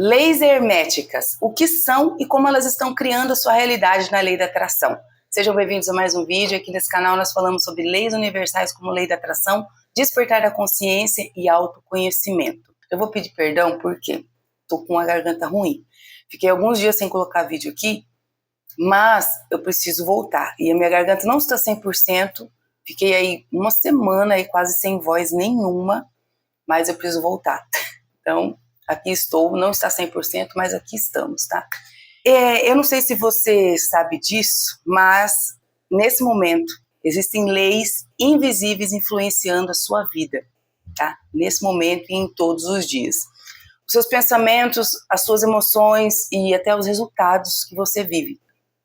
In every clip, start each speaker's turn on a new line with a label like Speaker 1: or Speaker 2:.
Speaker 1: Leis herméticas, o que são e como elas estão criando a sua realidade na lei da atração. Sejam bem-vindos a mais um vídeo. Aqui nesse canal nós falamos sobre leis universais como lei da atração, despertar da consciência e autoconhecimento. Eu vou pedir perdão porque estou com a garganta ruim. Fiquei alguns dias sem colocar vídeo aqui, mas eu preciso voltar. E a minha garganta não está 100%, fiquei aí uma semana aí quase sem voz nenhuma, mas eu preciso voltar. Então, aqui estou, não está 100%, mas aqui estamos, tá? Eu não sei se você sabe disso, mas nesse momento existem leis invisíveis influenciando a sua vida, tá? Nesse momento e em todos os dias. Os seus pensamentos, as suas emoções e até os resultados que você vive.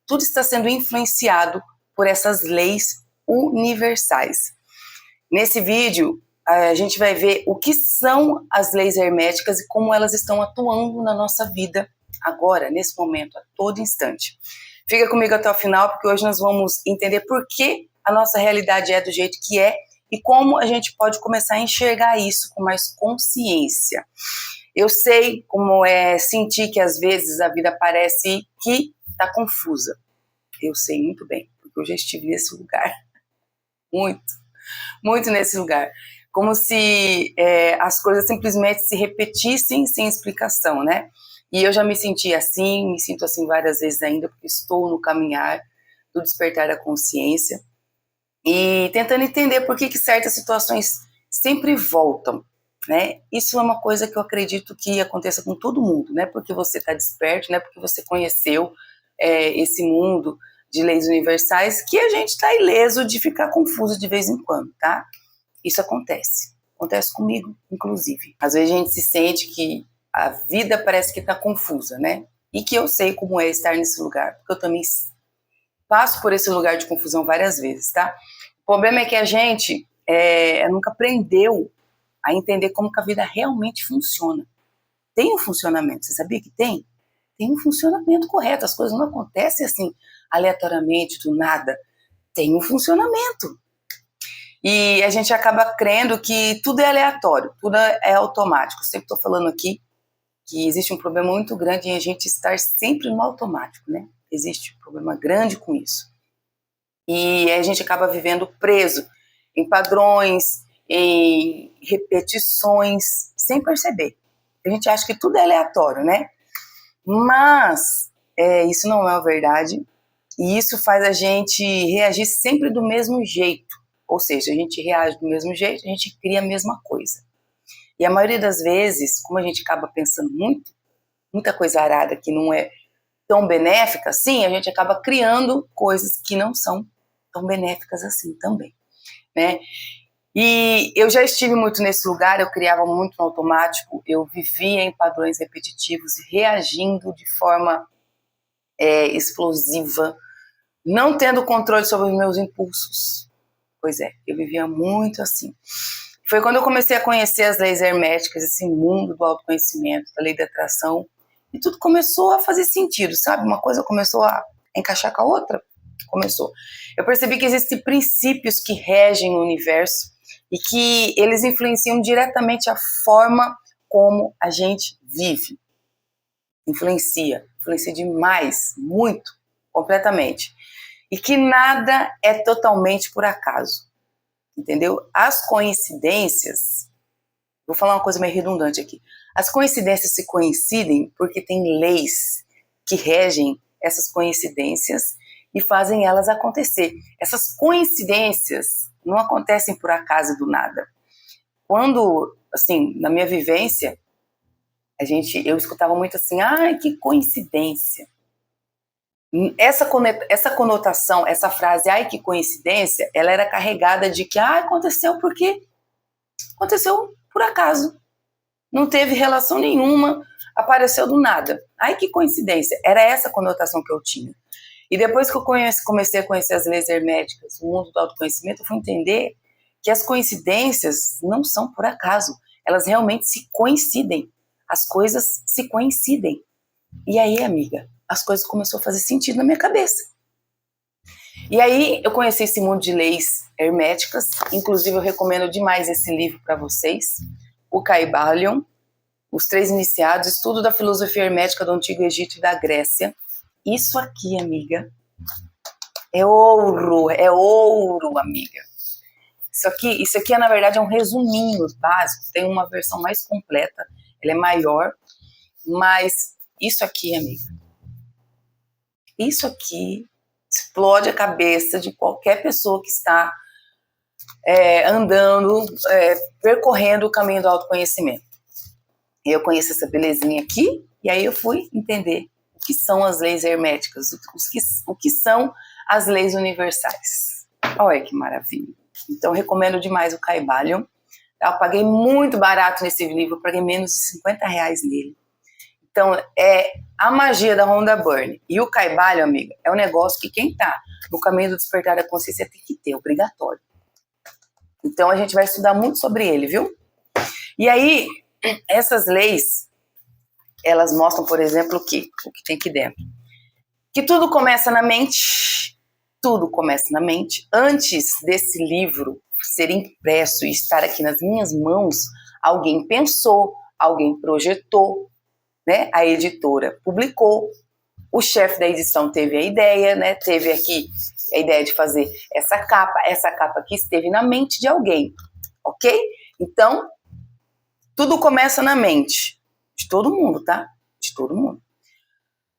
Speaker 1: Tudo está sendo influenciado por essas leis universais. Nesse vídeo, a gente vai ver o que são as leis herméticas e como elas estão atuando na nossa vida agora, nesse momento, a todo instante. Fica comigo até o final, porque hoje nós vamos entender por que a nossa realidade é do jeito que é e como a gente pode começar a enxergar isso com mais consciência. Eu sei como é sentir que às vezes a vida parece que está confusa. Eu sei muito bem, porque eu já estive nesse lugar. Muito nesse lugar. Como se as coisas simplesmente se repetissem sem explicação, né? E eu já me senti assim, me sinto assim várias vezes ainda, porque estou no caminhar do despertar da consciência e tentando entender por que certas situações sempre voltam, né? Isso é uma coisa que eu acredito que aconteça com todo mundo, né? Porque você está desperto, né? Porque você conheceu esse mundo de leis universais, que a gente está ileso de ficar confuso de vez em quando, tá? Isso acontece comigo, inclusive. Às vezes a gente se sente que a vida parece que está confusa, né? E que eu sei como é estar nesse lugar, porque eu também passo por esse lugar de confusão várias vezes, tá? O problema é que a gente nunca aprendeu a entender como que a vida realmente funciona. Tem um funcionamento, você sabia que tem? Tem um funcionamento correto, as coisas não acontecem assim aleatoriamente, do nada. Tem um funcionamento. E a gente acaba crendo que tudo é aleatório, tudo é automático. Eu sempre estou falando aqui que existe um problema muito grande em a gente estar sempre no automático, né? Existe um problema grande com isso. E a gente acaba vivendo preso em padrões, em repetições, sem perceber. A gente acha que tudo é aleatório, né? Mas isso não é a verdade. E isso faz a gente reagir sempre do mesmo jeito. Ou seja, a gente reage do mesmo jeito, a gente cria a mesma coisa. E a maioria das vezes, como a gente acaba pensando muita coisa arada que não é tão benéfica assim, a gente acaba criando coisas que não são tão benéficas assim também, né? E eu já estive muito nesse lugar, eu criava muito no automático, eu vivia em padrões repetitivos, reagindo de forma explosiva, não tendo controle sobre os meus impulsos. Pois é, eu vivia muito assim. Foi quando eu comecei a conhecer as leis herméticas, esse mundo do autoconhecimento, da lei da atração, e tudo começou a fazer sentido, sabe? Uma coisa começou a encaixar com a outra. Começou. Eu percebi que existem princípios que regem o universo e que eles influenciam diretamente a forma como a gente vive. Influencia demais, muito, completamente. E que nada é totalmente por acaso, entendeu? As coincidências, vou falar uma coisa meio redundante aqui, as coincidências se coincidem porque tem leis que regem essas coincidências e fazem elas acontecer. Essas coincidências não acontecem por acaso e do nada. Quando, assim, na minha vivência, eu escutava muito assim, ai, que coincidência. Essa conotação, essa frase, ai que coincidência, ela era carregada de que aconteceu porque aconteceu por acaso. Não teve relação nenhuma, apareceu do nada. Ai que coincidência, era essa conotação que eu tinha. E depois que eu comecei a conhecer as leis herméticas, o mundo do autoconhecimento, eu fui entender que as coincidências não são por acaso, elas realmente se coincidem. As coisas se coincidem. E aí, amiga, as coisas começaram a fazer sentido na minha cabeça. E aí eu conheci esse mundo de leis herméticas, inclusive eu recomendo demais esse livro para vocês, o Kybalion, Os Três Iniciados, estudo da filosofia hermética do Antigo Egito e da Grécia. Isso aqui, amiga, é ouro, amiga. Isso aqui, na verdade, é um resuminho básico, tem uma versão mais completa, ela é maior, mas isso aqui, amiga, isso aqui explode a cabeça de qualquer pessoa que está andando, percorrendo o caminho do autoconhecimento. Eu conheço essa belezinha aqui, e aí eu fui entender o que são as leis herméticas, o que são as leis universais. Olha que maravilha. Então, recomendo demais o Kybalion. Eu paguei muito barato nesse livro, eu paguei menos de R$50 nele. Então, é a magia da Rhonda Byrne. E o Kybalion, amiga, é um negócio que quem tá no caminho do despertar da consciência tem que ter, obrigatório. Então, a gente vai estudar muito sobre ele, viu? E aí, essas leis, elas mostram, por exemplo, o que tem aqui dentro. Que tudo começa na mente, tudo começa na mente. Antes desse livro ser impresso e estar aqui nas minhas mãos, alguém pensou, alguém projetou, né? A editora publicou, o chefe da edição teve a ideia, né? Teve aqui a ideia de fazer essa capa aqui esteve na mente de alguém, ok? Então, tudo começa na mente, de todo mundo, tá? De todo mundo.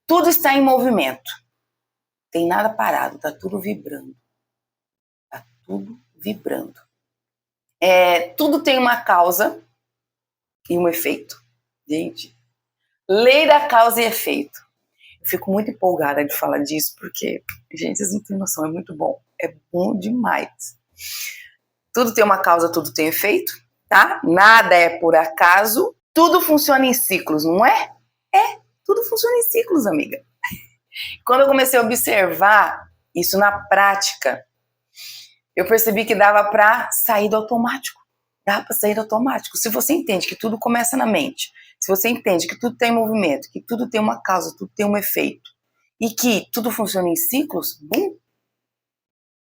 Speaker 1: Tudo está em movimento, tem nada parado, tá tudo vibrando. Tá tudo vibrando. Tudo tem uma causa e um efeito. Gente, lei da causa e efeito. Eu fico muito empolgada de falar disso, porque, gente, vocês não têm noção, é muito bom. É bom demais. Tudo tem uma causa, tudo tem efeito, tá? Nada é por acaso. Tudo funciona em ciclos, não é? Tudo funciona em ciclos, amiga. Quando eu comecei a observar isso na prática, eu percebi que dava para sair do automático. Dá para sair do automático. Se você entende que tudo começa na mente, se você entende que tudo tem movimento, que tudo tem uma causa, tudo tem um efeito, e que tudo funciona em ciclos,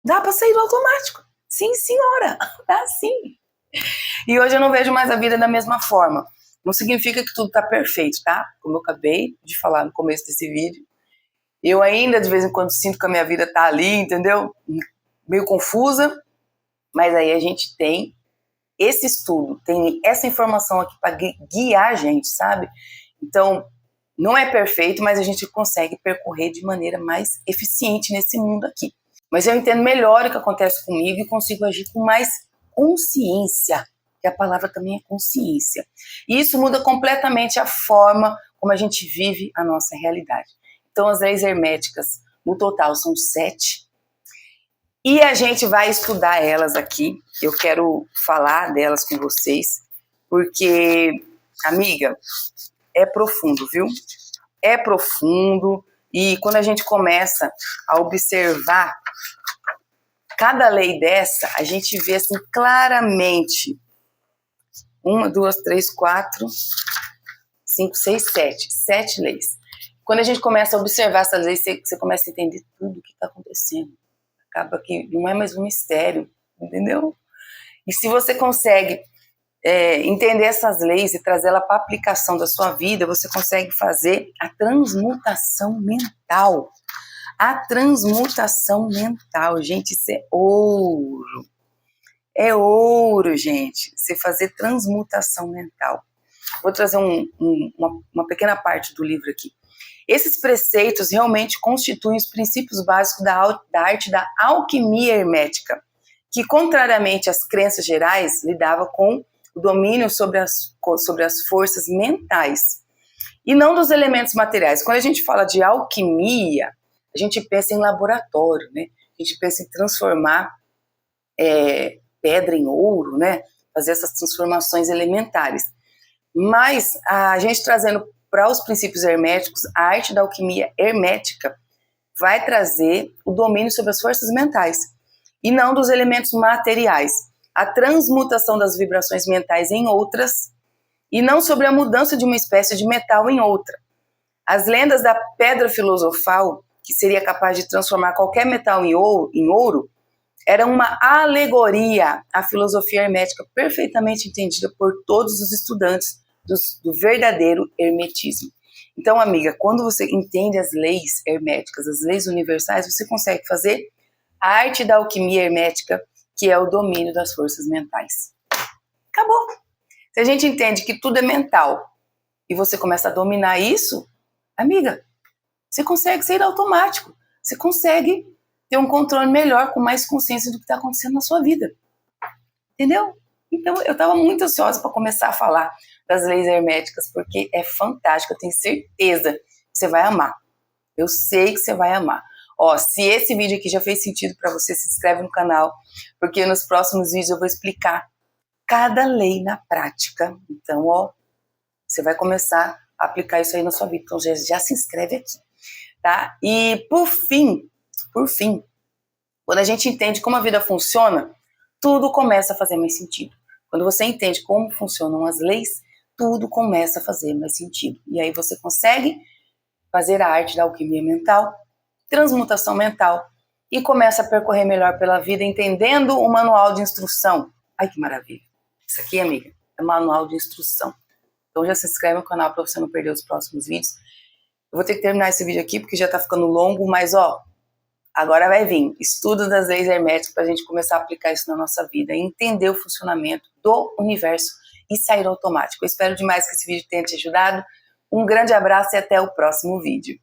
Speaker 1: dá para sair do automático. Sim, senhora, dá sim. E hoje eu não vejo mais a vida da mesma forma. Não significa que tudo está perfeito, tá? Como eu acabei de falar no começo desse vídeo. Eu ainda, de vez em quando, sinto que a minha vida tá ali, entendeu? Meio confusa. Mas aí a gente tem esse estudo, tem essa informação aqui para guiar a gente, sabe? Então, não é perfeito, mas a gente consegue percorrer de maneira mais eficiente nesse mundo aqui. Mas eu entendo melhor o que acontece comigo e consigo agir com mais consciência, que a palavra também é consciência. E isso muda completamente a forma como a gente vive a nossa realidade. Então, as leis herméticas, no total, são 7. E a gente vai estudar elas aqui. Eu quero falar delas com vocês, porque, amiga, é profundo, viu? É profundo. E quando a gente começa a observar cada lei dessa, a gente vê assim claramente 1, 2, 3, 4, 5, 6, 7. 7 leis. Quando a gente começa a observar essas leis, você começa a entender tudo o que está acontecendo. Acaba que não é mais um mistério, entendeu? E se você consegue entender essas leis e trazê-la para a aplicação da sua vida, você consegue fazer a transmutação mental. A transmutação mental, gente, isso é ouro. É ouro, gente, você fazer transmutação mental. Vou trazer uma pequena parte do livro aqui. Esses preceitos realmente constituem os princípios básicos da arte da alquimia hermética, que, contrariamente às crenças gerais, lidava com o domínio sobre as forças mentais e não dos elementos materiais. Quando a gente fala de alquimia, a gente pensa em laboratório, né? A gente pensa em transformar pedra em ouro, né? Fazer essas transformações elementares. Mas a gente trazendo para os princípios herméticos, a arte da alquimia hermética vai trazer o domínio sobre as forças mentais e não dos elementos materiais. A transmutação das vibrações mentais em outras e não sobre a mudança de uma espécie de metal em outra. As lendas da pedra filosofal, que seria capaz de transformar qualquer metal em ouro, era uma alegoria à filosofia hermética perfeitamente entendida por todos os estudantes do verdadeiro hermetismo. Então, amiga, quando você entende as leis herméticas, as leis universais, você consegue fazer a arte da alquimia hermética, que é o domínio das forças mentais. Acabou. Se a gente entende que tudo é mental e você começa a dominar isso, amiga, você consegue sair automático. Você consegue ter um controle melhor, com mais consciência do que está acontecendo na sua vida. Entendeu? Então, eu estava muito ansiosa para começar a falar das leis herméticas, porque é fantástico, eu tenho certeza que você vai amar. Eu sei que você vai amar. Ó, se esse vídeo aqui já fez sentido para você, se inscreve no canal, porque nos próximos vídeos eu vou explicar cada lei na prática. Então, ó, você vai começar a aplicar isso aí na sua vida. Então, já se inscreve aqui, tá? E, por fim, quando a gente entende como a vida funciona, tudo começa a fazer mais sentido. Quando você entende como funcionam as leis, tudo começa a fazer mais sentido. E aí você consegue fazer a arte da alquimia mental, transmutação mental, e começa a percorrer melhor pela vida, entendendo o manual de instrução. Ai, que maravilha. Isso aqui, amiga, é manual de instrução. Então já se inscreve no canal para você não perder os próximos vídeos. Eu vou ter que terminar esse vídeo aqui, porque já tá ficando longo, mas ó, agora vai vir estudo das leis herméticas para a gente começar a aplicar isso na nossa vida, entender o funcionamento do universo e sair automático. Eu espero demais que esse vídeo tenha te ajudado. Um grande abraço e até o próximo vídeo.